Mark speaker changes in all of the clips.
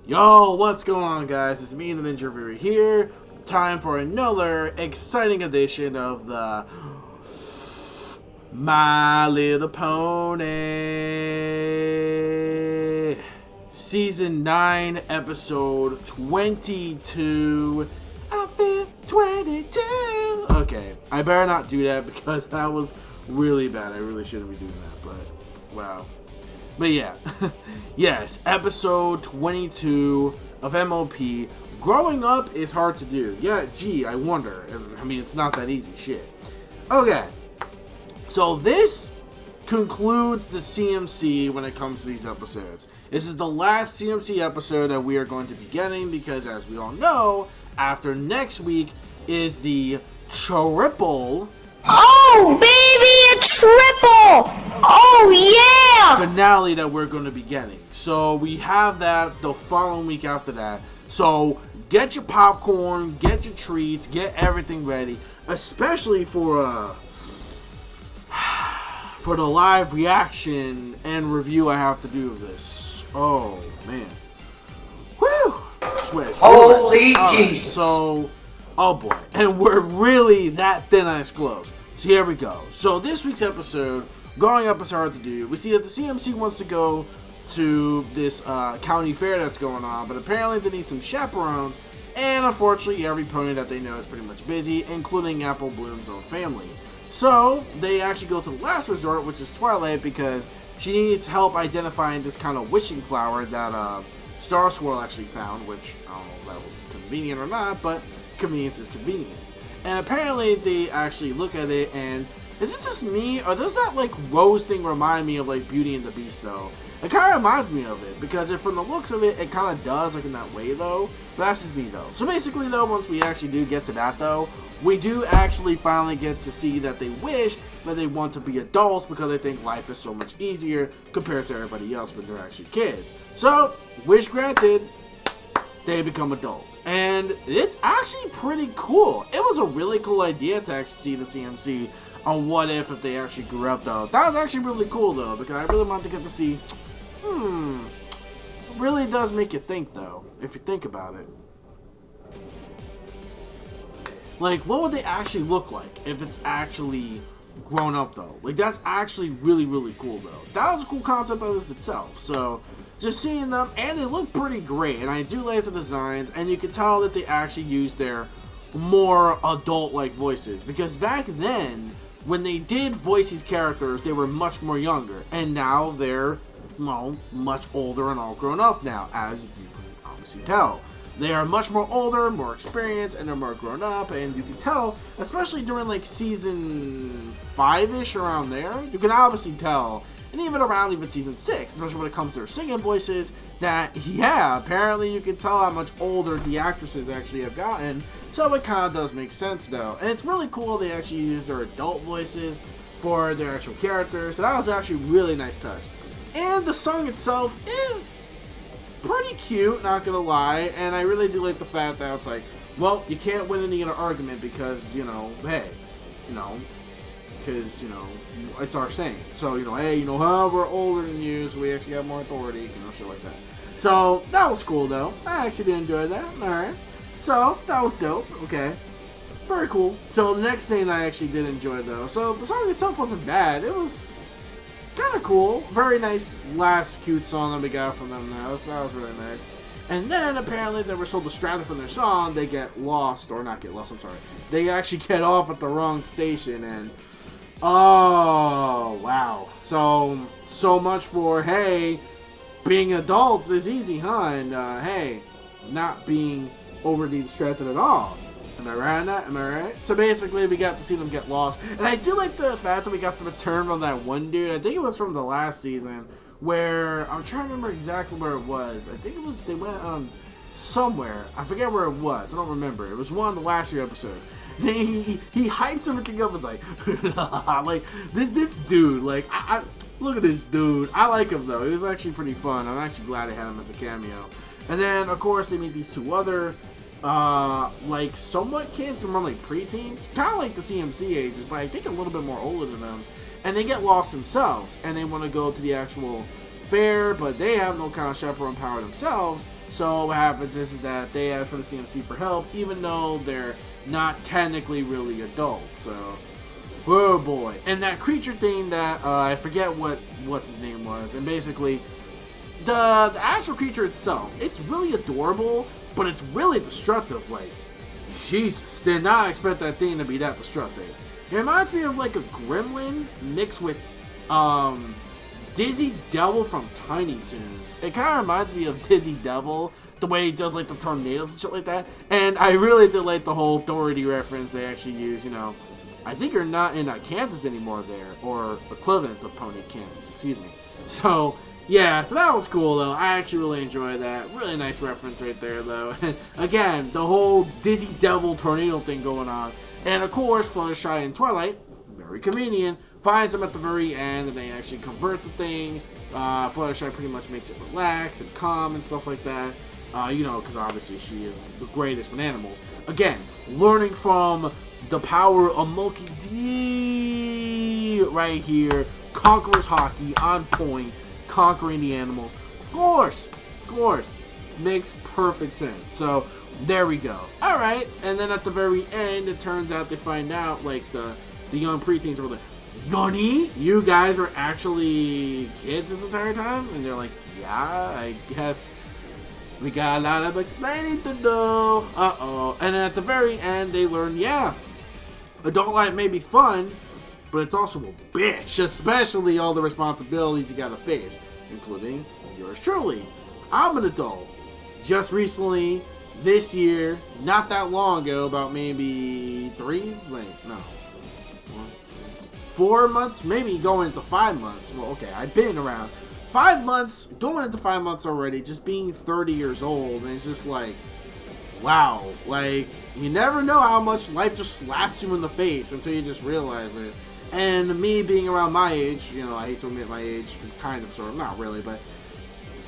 Speaker 1: Yo, what's going on, guys? It's me, the Ninja Reviewer here. Time for another exciting edition of the My Little Pony Season 9, Episode 22. I've been 22. Okay, I better not do that because that was really bad. I really shouldn't be doing that, but wow. But yeah, yes, episode 22 of MOP. Growing up is hard to do. Yeah, gee, I wonder. I mean, it's not that easy, shit. Okay, so this concludes the CMC when it comes to these episodes. This is the last CMC episode that we are going to be getting because, as we all know, after next week is the triple...
Speaker 2: Oh, baby, a triple! Oh, yeah!
Speaker 1: finale that we're going to be getting. So we have that the following week after that. So get your popcorn, get your treats, get everything ready, especially for the live reaction and review I have to do of this. Oh man, woo! Switch.
Speaker 3: Holy Jesus!
Speaker 1: So, oh boy, and we're really that thin ice close. So here we go. So this week's episode, growing up is hard to do. We see that the CMC wants to go to this county fair that's going on, but apparently they need some chaperones, and unfortunately every pony that they know is pretty much busy, including Apple Bloom's own family. So they actually go to the last resort, which is Twilight, because she needs help identifying this kind of wishing flower that Star Swirl actually found, which I don't know if that was convenient or not, but convenience is convenience. And apparently they actually look at it, and is it just me, or does that like rose thing remind me of like Beauty and the Beast though? It kind of reminds me of it, because from the looks of it, it kind of does, like in that way though. But that's just me though. So basically though, once we actually do get to that though, we do actually finally get to see that they wish that they want to be adults because they think life is so much easier compared to everybody else when they're actually kids. So, wish granted, they become adults. And it's actually pretty cool. It was a really cool idea to actually see the CMC on what if they actually grew up though. That was actually really cool though, because I really wanted to get to see, it really does make you think though, if you think about it. Like, what would they actually look like if it's actually grown up though? Like, that's actually really, really cool though. That was a cool concept by this itself. So, just seeing them, and they look pretty great, and I do like the designs, and you can tell that they actually use their more adult-like voices, because back then, when they did voice these characters, they were much more younger, and now they're, well, much older and all grown up now, as you can obviously tell. They are much more older, more experienced, and they're more grown up, and you can tell, especially during like season 5-ish, around there, you can obviously tell, and even around season 6, especially when it comes to their singing voices, that, yeah, apparently you can tell how much older the actresses actually have gotten, so it kind of does make sense, though. And it's really cool they actually use their adult voices for their actual characters, so that was actually a really nice touch. And the song itself is pretty cute, not gonna lie, and I really do like the fact that it's like, well, you can't win any in an argument because, you know, hey, you know, because, you know, it's our saying. So, you know, hey, you know, we're older than you, so we actually have more authority, you know, shit like that. So, that was cool, though. I actually did enjoy that. Alright. So, that was dope. Okay. Very cool. So, the next thing I actually did enjoy, though, so the song itself wasn't bad. It was kind of cool. Very nice last cute song that we got from them now. That was really nice. And then, apparently, they were so distracted from their song, they get lost, or not get lost, I'm sorry. They actually get off at the wrong station, and oh, wow. So much for, hey, being adults is easy, huh? And, hey, not being overly distracted at all. Am I right on that? Am I right? So basically, we got to see them get lost. And I do like the fact that we got the return from that one dude. I think it was from the last season, where, I'm trying to remember exactly where it was. I think it was, they went somewhere. I forget where it was. I don't remember. It was one of the last year episodes. He hypes everything up. It's like, like this dude. Like, I look at this dude. I like him though. He was actually pretty fun. I'm actually glad they had him as a cameo. And then of course they meet these two other, like somewhat kids from like preteens, kind of like the CMC ages, but I think a little bit more older than them. And they get lost themselves, and they want to go to the actual fair, but they have no kind of chaperone power themselves. So what happens is that they ask for the CMC for help, even though they're not technically really adults. So, oh boy. And that creature thing that, I forget what's his name was. And basically, the astral creature itself, it's really adorable, but it's really destructive. Like, Jesus, did not expect that thing to be that destructive. It reminds me of like a gremlin mixed with, Dizzy Devil from Tiny Toons. It kind of reminds me of Dizzy Devil, the way he does like the tornadoes and shit like that. And I really did like the whole Doherty reference they actually use, you know. I think you're not in Kansas anymore there, or equivalent to Pony, Kansas, excuse me. So, yeah, so that was cool though. I actually really enjoyed that. Really nice reference right there though. And again, the whole Dizzy Devil tornado thing going on. And of course, Fluttershy and Twilight, very convenient, finds them at the very end, and they actually convert the thing. Fluttershy pretty much makes it relax and calm and stuff like that. You know, because obviously she is the greatest with animals. Again, learning from the power of Monkey D right here. Conqueror's hockey on point, conquering the animals. Of course, makes perfect sense. So there we go. All right, and then at the very end, it turns out they find out like the young preteens were like, "Nani? You guys were actually kids this entire time?" And they're like, "Yeah, I guess we got a lot of explaining to do." And then at the very end, they learn, yeah, adult life may be fun, but it's also a bitch, especially all the responsibilities you gotta face, including yours truly. I'm an adult. Just recently, this year, not that long ago, about maybe 4 months, maybe going into 5 months. Well, okay, I've been around 5 months, going into 5 months already, just being 30 years old, and it's just like, wow, like, you never know how much life just slaps you in the face until you just realize it. And me being around my age, you know, I hate to admit my age, kind of, sort of, not really, but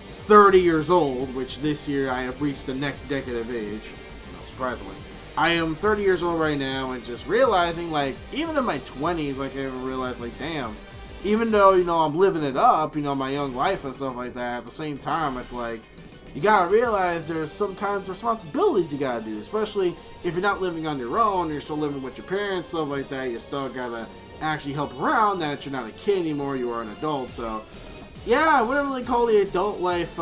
Speaker 1: 30 years old, which this year I have reached the next decade of age, surprisingly. I am 30 years old right now, and just realizing, like, even in my 20s, like, I realized, like, damn, even though, you know, I'm living it up, you know, my young life and stuff like that, at the same time, it's like, you gotta realize there's sometimes responsibilities you gotta do, especially if you're not living on your own, you're still living with your parents, stuff like that, you still gotta actually help around, now that you're not a kid anymore, you are an adult. So yeah, I wouldn't really call the adult life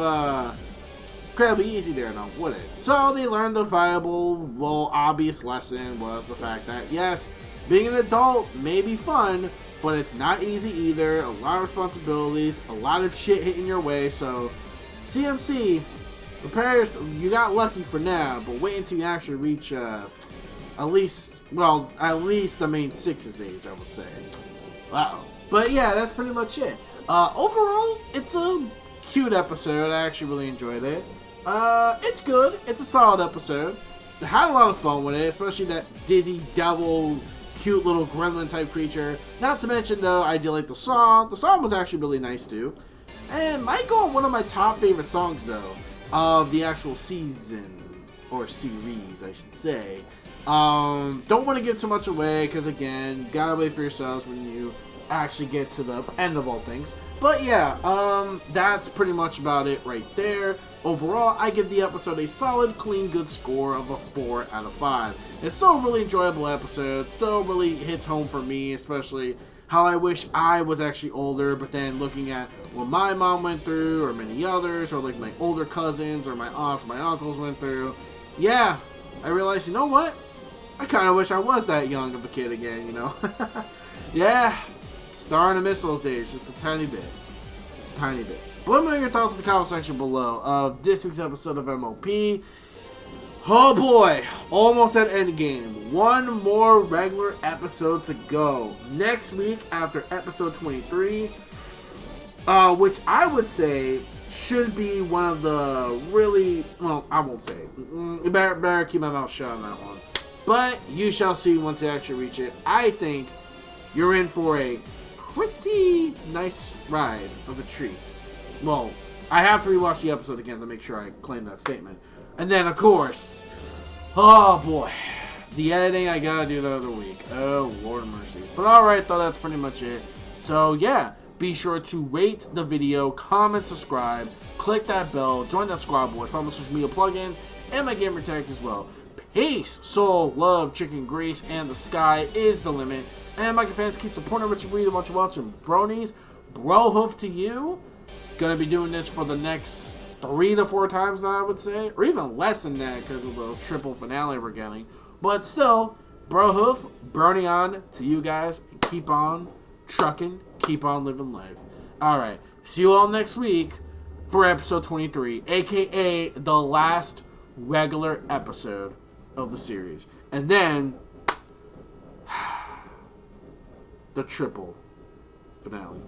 Speaker 1: incredibly easy there, no, would it? So they learned the viable, well, obvious lesson was the fact that yes, being an adult may be fun, but it's not easy either. A lot of responsibilities, a lot of shit hitting your way. So CMC, prepare yourself. You got lucky for now, but wait until you actually reach at least the main 6's age, I would say. Wow. But yeah, that's pretty much it. Overall, it's a cute episode. I actually really enjoyed it. It's good. It's a solid episode. I had a lot of fun with it, especially that Dizzy Devil, cute little gremlin type creature. Not to mention though, I did like the song. The song was actually really nice too. And might go on one of my top favorite songs though, of the actual season, or series I should say. Don't want to give too much away, because again, gotta wait for yourselves when you actually get to the end of all things. But yeah, that's pretty much about it right there. Overall, I give the episode a solid, clean, good score of a 4 out of 5. It's still a really enjoyable episode, still really hits home for me, especially how I wish I was actually older, but then looking at what my mom went through, or many others, or like my older cousins, or my aunts, my uncles went through. Yeah, I realized, you know what? I kind of wish I was that young of a kid again, you know? Yeah, starting to miss those days, just a tiny bit. Just a tiny bit. But let me know your thoughts in the comment section below of this week's episode of MOP. Oh boy, almost at endgame. One more regular episode to go. Next week, after episode 23, which I would say should be one of the really, well, I won't say it. Better keep my mouth shut on that one. But you shall see once they actually reach it. I think you're in for a pretty nice ride of a treat. Well, I have to rewatch the episode again to make sure I claim that statement. And then, of course, oh boy, the editing I gotta do the other week. Oh, Lord of mercy. But alright, though, that's pretty much it. So, yeah, Be sure to rate the video, comment, subscribe, click that bell, join that squad, boys, follow my social media plugins, and my gamer tags as well. Peace, soul, love, chicken grease, and the sky is the limit. And my fans, keep supporting Richard Breed and much watching bronies. Bro hoof to you. Gonna be doing this for the next 3 to 4 times now, I would say, or even less than that because of the triple finale we're getting. But still, bro hoof, burning on to you guys. Keep on trucking, keep on living life. All right, see you all next week for episode 23, aka the last regular episode of the series, and then the triple finale.